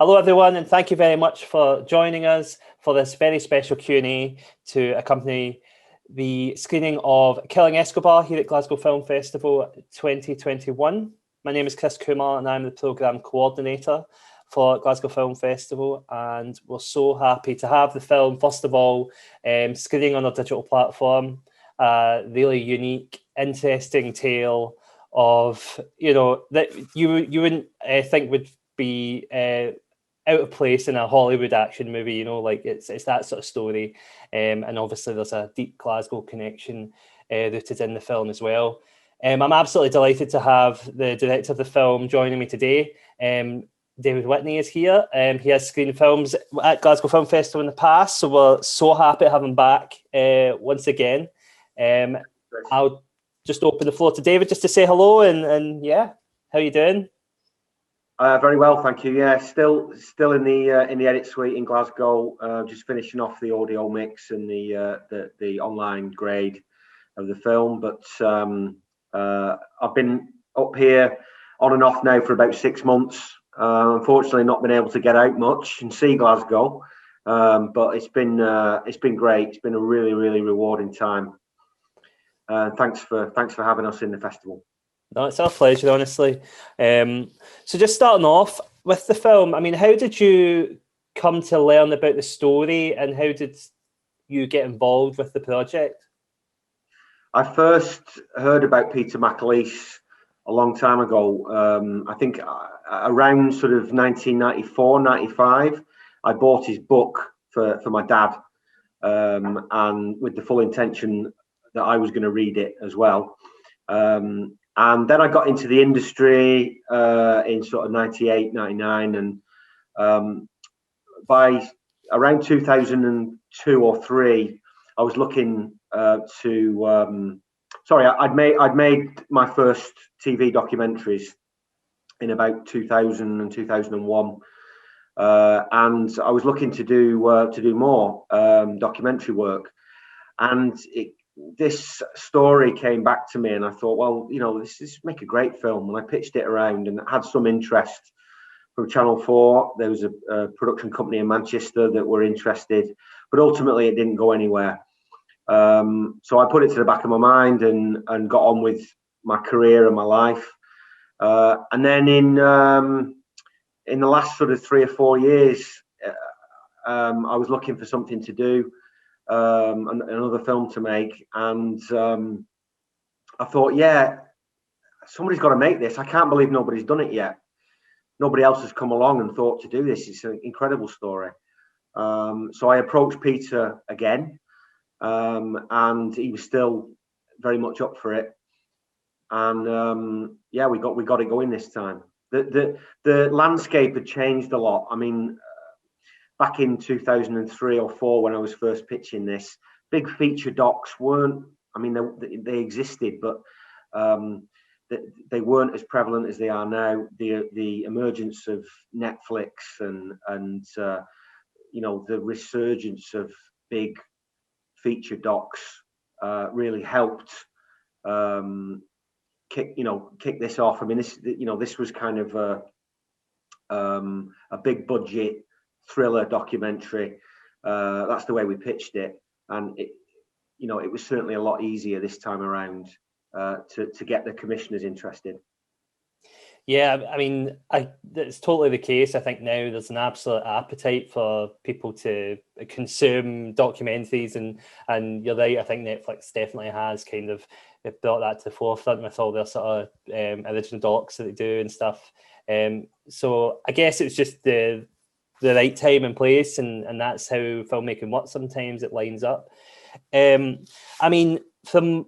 Hello, everyone, and thank you very much for joining us for this very special Q&A to accompany the screening of Killing Escobar here at Glasgow Film Festival 2021. My name is Kumar, and I'm the programme coordinator for Glasgow Film Festival, and we're so happy to have the film, first of all, screening on a digital platform. Really unique, interesting tale of, that you wouldn't think would be out of place in a Hollywood action movie, like it's that sort of story. And obviously there's a deep Glasgow connection rooted in the film as well. I'm absolutely delighted to have the director of the film joining me today. David Whitney is here. He has screened films at Glasgow Film Festival in the past, so we're so happy to have him back once again. I'll just open the floor to David just to say hello and yeah, how are you doing? Very well, thank you. Yeah, still in the edit suite in Glasgow. Just finishing off the audio mix and the online grade of the film. But I've been up here on and off now for about 6 months. Unfortunately, not been able to get out much and see Glasgow. But it's been great. It's been a really rewarding time. Thanks for having us in the festival. No, it's our pleasure, honestly. So just starting off with the film, I mean, how did you come to learn about the story and how did you get involved with the project? I first heard about Peter McAleese a long time ago. I think around sort of 1994, 95, I bought his book for my dad, and with the full intention that I was going to read it as well. And then I got into the industry in sort of 98, 99. And by around 2002 or 3, I was looking I'd made my first TV documentaries in about 2000 and 2001. And I was looking to do more documentary work. And this story came back to me and I thought, well, this make a great film. And I pitched it around and it had some interest from Channel 4. There was a production company in Manchester that were interested, but ultimately it didn't go anywhere. So I put it to the back of my mind and got on with my career and my life. And then in the last sort of 3 or 4 years, I was looking for something to do. Another film to make, and I thought, yeah, somebody's got to make this. I can't believe nobody's done it yet. Nobody else has come along and thought to do this. It's an incredible story. So I approached Peter again, and he was still very much up for it. And yeah, we got it going this time. The landscape had changed a lot. I mean, back in 2003 or 4, when I was first pitching this, big feature docs weren't, I mean, they existed, but they weren't as prevalent as they are now. The emergence of Netflix and the resurgence of big feature docs really helped kick this off. I mean, this was kind of a big budget thriller documentary. That's the way we pitched it, and it was certainly a lot easier this time around to get the commissioners interested. Yeah, I mean, it's totally the case. I think now there's an absolute appetite for people to consume documentaries, and you're right. I think Netflix definitely has kind of brought that to the forefront with all their sort of original docs that they do and stuff. So I guess it's just the right time and place, and that's how filmmaking works. Sometimes it lines up. I mean, from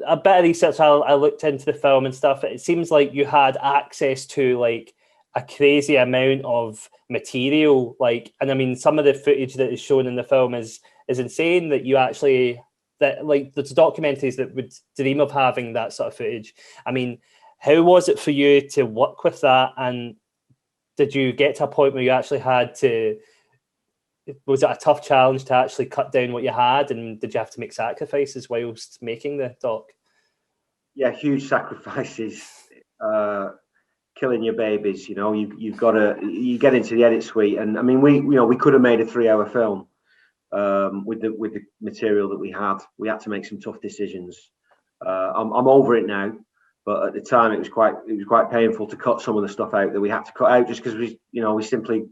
a bit of research I looked into the film and stuff, it seems like you had access to like a crazy amount of material, and I mean, some of the footage that is shown in the film is insane. That you actually, that like there's documentaries that would dream of having that sort of footage. I mean, how was it for you to work with that, and did you get to a point where you actually had to, was it a tough challenge to actually cut down what you had, and did you have to make sacrifices whilst making the doc? Yeah, huge sacrifices. killing your babies. You know, you've got to, you get into the edit suite, and I mean, we could have made a 3-hour film with the material that we had. We had to make some tough decisions. I'm over it now, but at the time it was quite painful to cut some of the stuff out that we had to cut out, just because we simply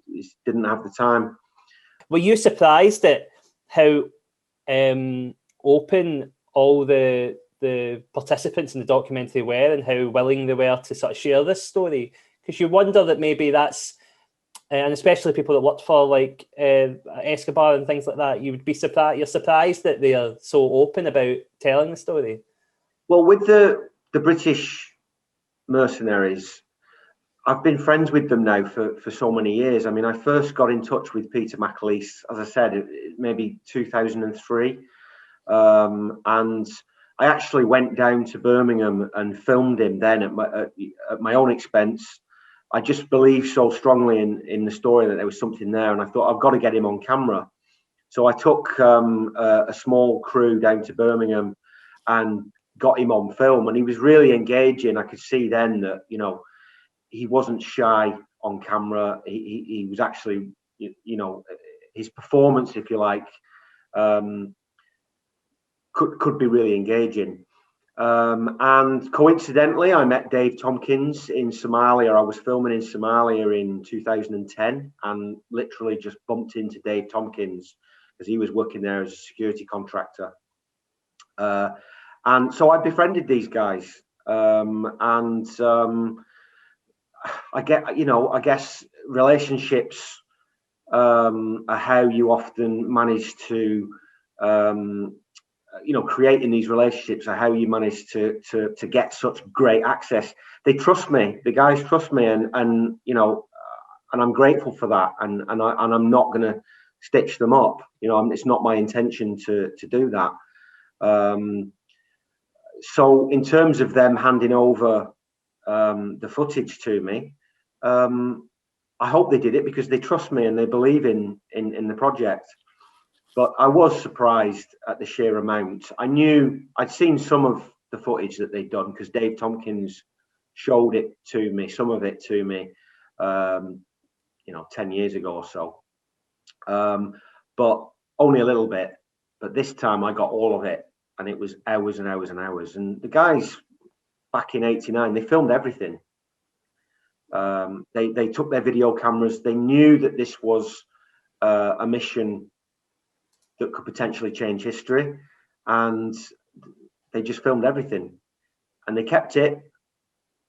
didn't have the time. Were you surprised at how open all the participants in the documentary were, and how willing they were to sort of share this story? Because you wonder that maybe that's, and especially people that worked for like Escobar and things like that, you would be surprised. You're surprised that they are so open about telling the story. Well, with the British mercenaries, I've been friends with them now for so many years. I mean, I first got in touch with Peter McAleese, as I said, maybe 2003, and I actually went down to Birmingham and filmed him then at my own expense. I just believed so strongly in the story that there was something there, and I thought, I've got to get him on camera. So I took a small crew down to Birmingham and got him on film, and he was really engaging. I could see then that, you know, he wasn't shy on camera. He was actually, you know, his performance, if you like, could be really engaging. And coincidentally, I met Dave Tompkins in Somalia. I was filming in Somalia in 2010 and literally just bumped into Dave Tompkins because he was working there as a security contractor. And so I befriended these guys. I guess relationships are how you often manage to, creating these relationships are how you manage to get such great access. They trust me. The guys trust me, and I'm grateful for that. And I'm not going to stitch them up. You know, it's not my intention to do that. So in terms of them handing over the footage to me, I hope they did it because they trust me and they believe in the project. But I was surprised at the sheer amount. I'd seen some of the footage that they'd done because Dave Tompkins showed it to me, some of it to me, 10 years ago or so. But only a little bit. But this time I got all of it, and it was hours and hours and hours. And the guys back in '89, they filmed everything. They took their video cameras. They knew that this was a mission that could potentially change history, and they just filmed everything, and they kept it,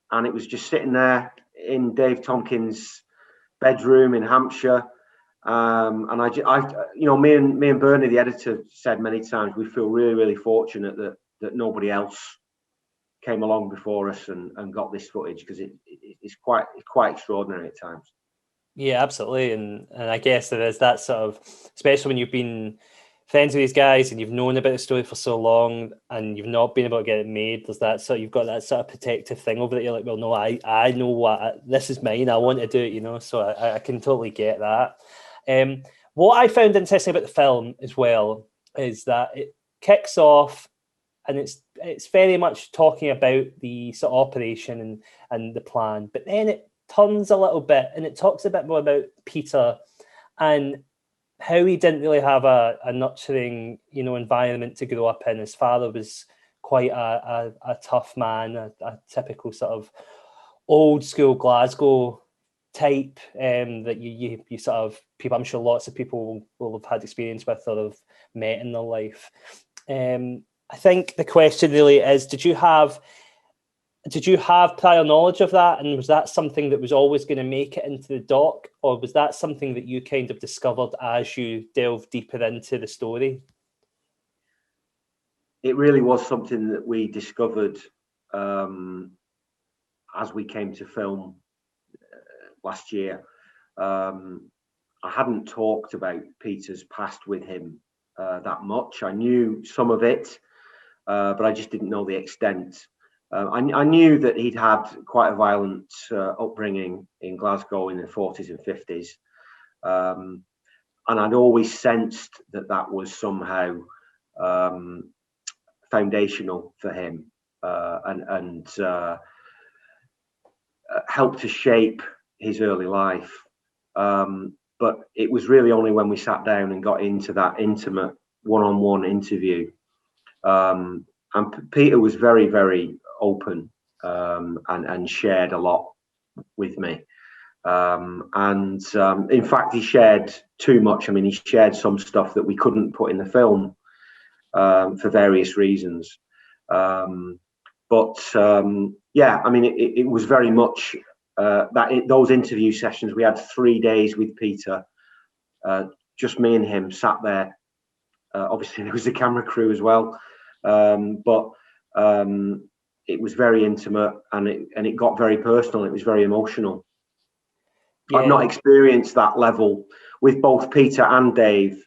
and it was just sitting there in Dave Tompkins' bedroom in Hampshire. And me and Bernie, the editor, said many times we feel really, really fortunate that nobody else came along before us and got this footage, because it's quite extraordinary at times. Yeah, absolutely. And I guess there is that sort of, especially when you've been friends with these guys and you've known about the story for so long and you've not been able to get it made, there's that sort of, you've got that sort of protective thing over it. You're like, well, no, I know what, this is mine, I want to do it, you know, so I can totally get that. What I found interesting about the film as well is that it kicks off and it's very much talking about the sort of operation and the plan, but then it turns a little bit and it talks a bit more about Peter and how he didn't really have a nurturing, environment to grow up in. His father was quite a tough man, a typical sort of old school Glasgow type that you sort of people, I'm sure lots of people will have had experience with or have met in their life. I think the question really is, did you have prior knowledge of that, and was that something that was always going to make it into the doc, or was that something that you kind of discovered as you delved deeper into the story? It really was something that we discovered as we came to film last year. I hadn't talked about Peter's past with him that much. I knew some of it, but I just didn't know the extent. I knew that he'd had quite a violent upbringing in Glasgow in the 40s and 50s. And I'd always sensed that was somehow foundational for him. helped to shape his early life. But it was really only when we sat down and got into that intimate one-on-one interview. And Peter was very, very open, and shared a lot with me. In fact, he shared too much. I mean, he shared some stuff that we couldn't put in the film for various reasons. Yeah, I mean, it was very much those interview sessions. We had 3 days with Peter, just me and him sat there. Obviously, there was a camera crew as well, but it was very intimate, and it got very personal. It was very emotional. Yeah. I've not experienced that level with both Peter and Dave.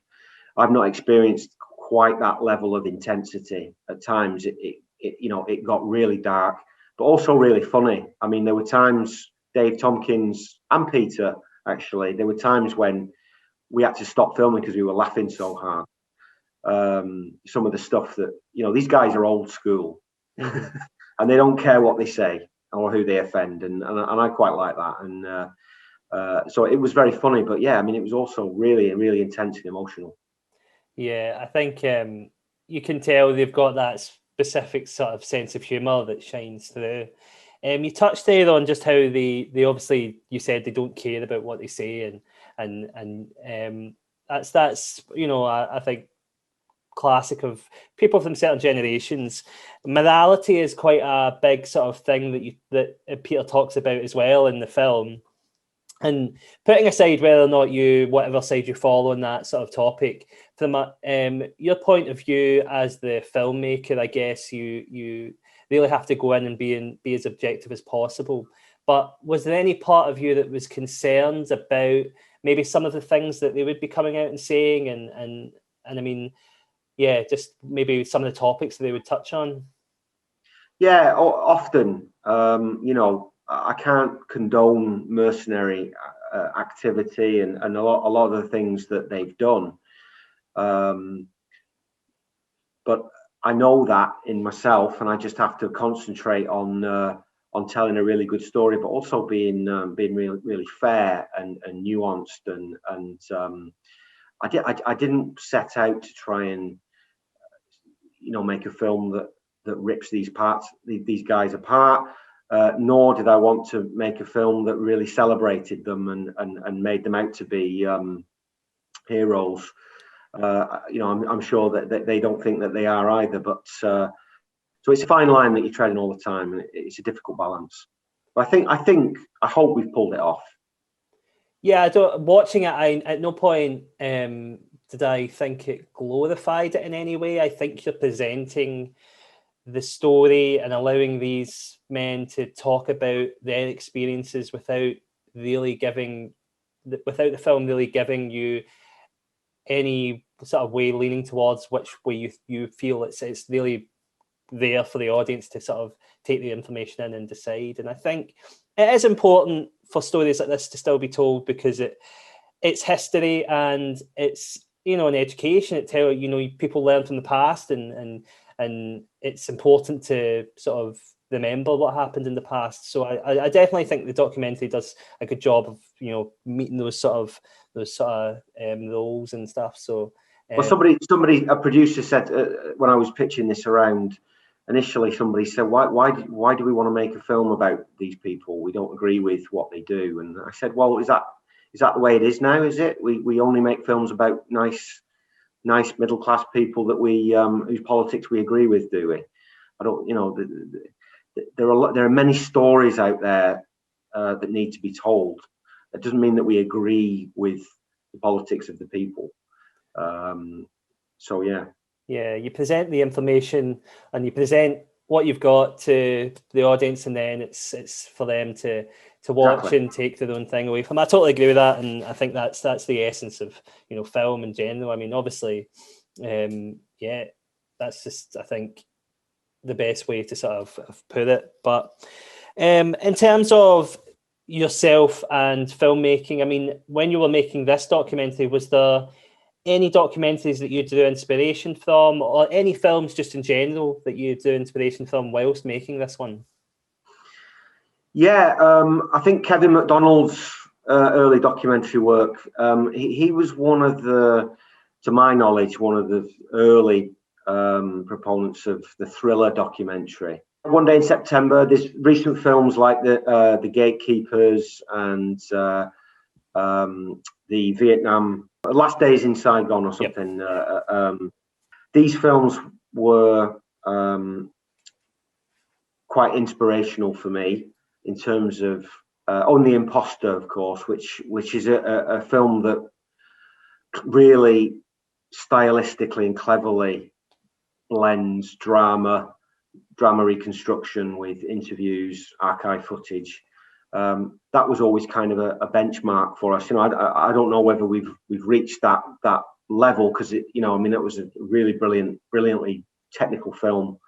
I've not experienced quite that level of intensity. At times, it got really dark, but also really funny. I mean, there were times, Dave Tompkins and Peter, actually, there were times when we had to stop filming because we were laughing so hard. Some of the stuff that, these guys are old school and they don't care what they say or who they offend. And I quite like that. And so it was very funny, but yeah, I mean, it was also really, really intense and emotional. Yeah, I think you can tell they've got that specific sort of sense of humour that shines through. You touched there on just how they obviously, you said they don't care about what they say, and that's I think classic of people from certain generations. Morality is quite a big sort of thing that Peter talks about as well in the film. And putting aside whether or not whatever side you fall on that sort of topic, from your point of view as the filmmaker, I guess you really have to go in and be as objective as possible. But was there any part of you that was concerned about maybe some of the things that they would be coming out and saying, and I mean, yeah, just maybe some of the topics that they would touch on? Yeah, often, I can't condone mercenary activity and a lot of the things that they've done. But I know that in myself, and I just have to concentrate on telling a really good story, but also being really, really fair and nuanced. And I didn't set out to try and make a film that rips these guys apart. Nor did I want to make a film that really celebrated them and made them out to be heroes. I'm sure that they don't think that they are either. But so it's a fine line that you're treading all the time, and it's a difficult balance. But I hope we've pulled it off. Yeah, watching it, at no point did I think it glorified it in any way. I think you're presenting the story and allowing these men to talk about their experiences without the film really giving you any sort of way leaning towards which way you feel it's really there for the audience to sort of take the information in and decide. And I think it is important for stories like this to still be told, because it's history and it's an education. It tells people learn from the past, and it's important to sort of remember what happened in the past. So I definitely think the documentary does a good job of meeting those sort of roles and stuff. So well, a producer said when I was pitching this around initially, somebody said, why do we want to make a film about these people? We don't agree with what they do. And I said, well, is that the way it is now? Is it we only make films about nice middle class people that whose politics we agree with, do we? I don't, there are many stories out there that need to be told. That doesn't mean that we agree with the politics of the people. So yeah, you present the information and you present what you've got to the audience, and then it's for them to watch exactly. And take their own thing away from. I totally agree with that, and I think that's the essence of film in general. I mean, obviously, that's just, I think, the best way to sort of put it. But in terms of yourself and filmmaking, I mean, when you were making this documentary, was there any documentaries that you drew inspiration from, or any films just in general that you drew inspiration from whilst making this one? Yeah, I think Kevin MacDonald's early documentary work, he was one of the, to my knowledge, one of the early proponents of the thriller documentary. One Day in September, there's recent films like the Gatekeepers and the Vietnam Last Days in Saigon or something. Yep. These films were quite inspirational for me in terms of On the Imposter, of course, which is a film that really stylistically and cleverly blends drama reconstruction with interviews, archive footage. That was always kind of a benchmark for us. I don't know whether we've reached that level, because it was a really brilliantly technical film.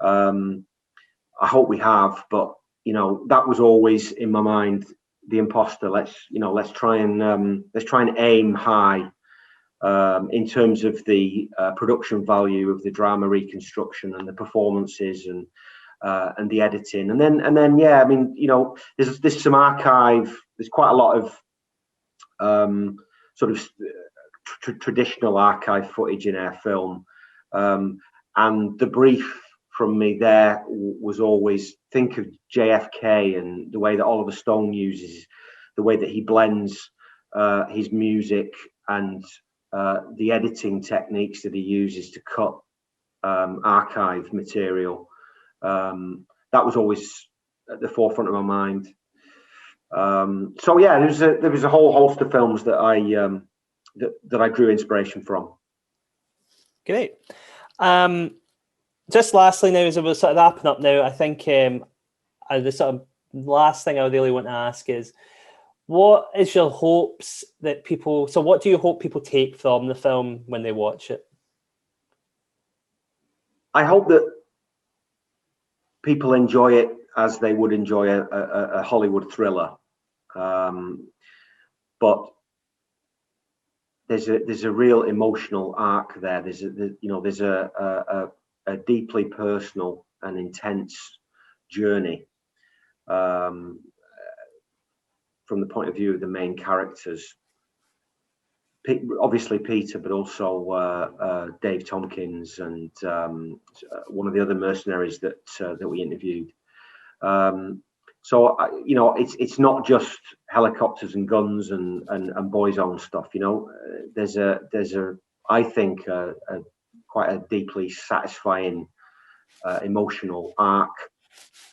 I hope we have, but that was always in my mind. The Imposter. Let's try and aim high in terms of the production value of the drama reconstruction and the performances and the editing, and then yeah, I mean, there's some archive. There's quite a lot of sort of traditional archive footage in our film, and the brief from me there was always think of JFK and the way that Oliver Stone uses, the way that he blends his music and the editing techniques that he uses to cut archive material. That was always at the forefront of my mind. So yeah, there was a whole host of films that I drew inspiration from. Great. Just lastly, now as we're sort of wrapping up now, I think the sort of last thing I really want to ask is, what is your hopes that people? So, what do you hope people take from the film when they watch it? I hope that people enjoy it as they would enjoy a Hollywood thriller, but there's a real emotional arc there. There's a deeply personal and intense journey from the point of view of the main characters. Obviously Peter, but also Dave Tompkins and one of the other mercenaries that we interviewed. So it's not just helicopters and guns and boys on stuff. There's a I think quite a deeply satisfying emotional arc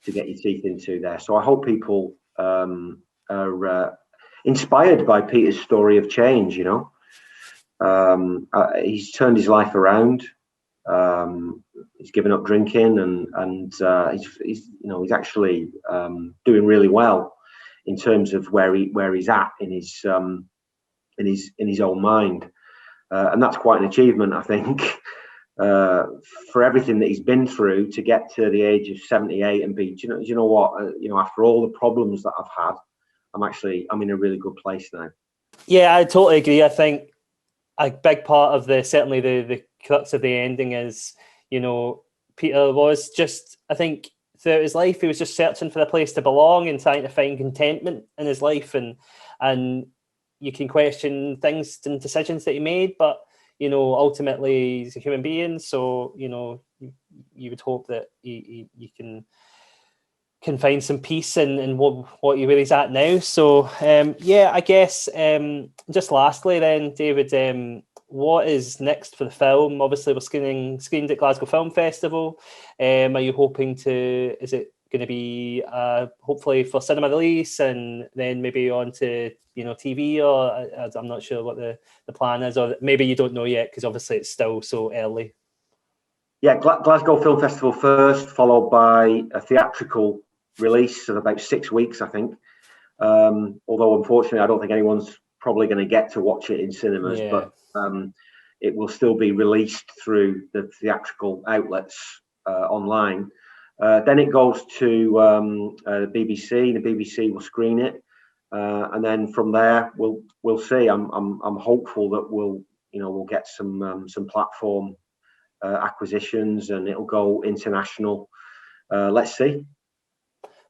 to get your teeth into there. So I hope people are inspired by Peter's story of change. He's turned his life around. He's given up drinking, and he's actually doing really well in terms of where he's at in his own mind, and that's quite an achievement, I think, for everything that he's been through to get to the age of 78 and be, you know what, after all the problems that I've had, I'm in a really good place now. Yeah, I totally agree. I think a big part of certainly the crux of the ending is, Peter was just, I think throughout his life, he was just searching for a place to belong and trying to find contentment in his life, and you can question things and decisions that he made, but ultimately he's a human being, so you would hope that you can find some peace in what you really is at now. So yeah, I guess just lastly then, David, what is next for the film? Obviously we're screened at Glasgow Film Festival. Are you hoping is it going to be hopefully for cinema release and then maybe on to TV, or I'm not sure what the plan is, or maybe you don't know yet because obviously it's still so early? Yeah, Glasgow Film Festival first, followed by a theatrical release of about 6 weeks, I think. Although unfortunately, I don't think anyone's probably going to get to watch it in cinemas, yeah. But it will still be released through the theatrical outlets online. Then it goes to the BBC. The BBC will screen it, and then from there we'll see. I'm hopeful that we'll get some platform acquisitions and it'll go international. Let's see.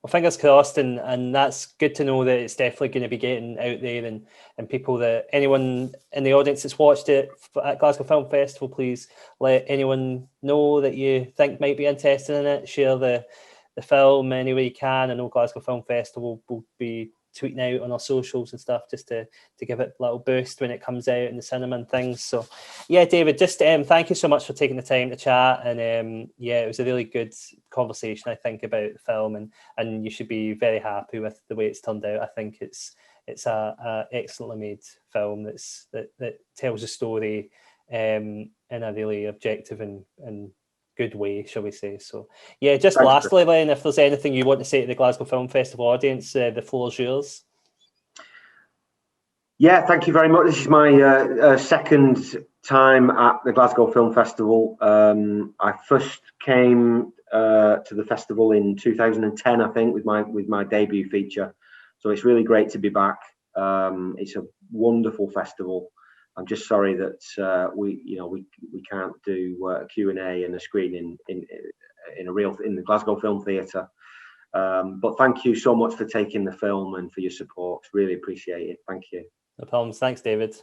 Well, fingers crossed, and that's good to know that it's definitely going to be getting out there, and people, that anyone in the audience that's watched it at Glasgow Film Festival, please let anyone know that you think might be interested in it. Share the film any way you can. I know Glasgow Film Festival will be tweeting out on our socials and stuff just to give it a little boost when it comes out in the cinema and things. So yeah, David, just thank you so much for taking the time to chat, and yeah, it was a really good conversation, I think, about the film, and you should be very happy with the way it's turned out. I think it's a excellently made film that tells a story in a really objective and good way, shall we say. So yeah, just Thanks, lastly, Len, if there's anything you want to say to the Glasgow Film Festival audience, the floor's yours. Yeah, thank you very much. This is my second time at the Glasgow Film Festival. I first came to the festival in 2010, I think, with my debut feature. So it's really great to be back. It's a wonderful festival. I'm just sorry that we can't do a Q&A and a screening in the Glasgow Film Theatre. But thank you so much for taking the film and for your support. Really appreciate it. Thank you. No problems. Thanks, David.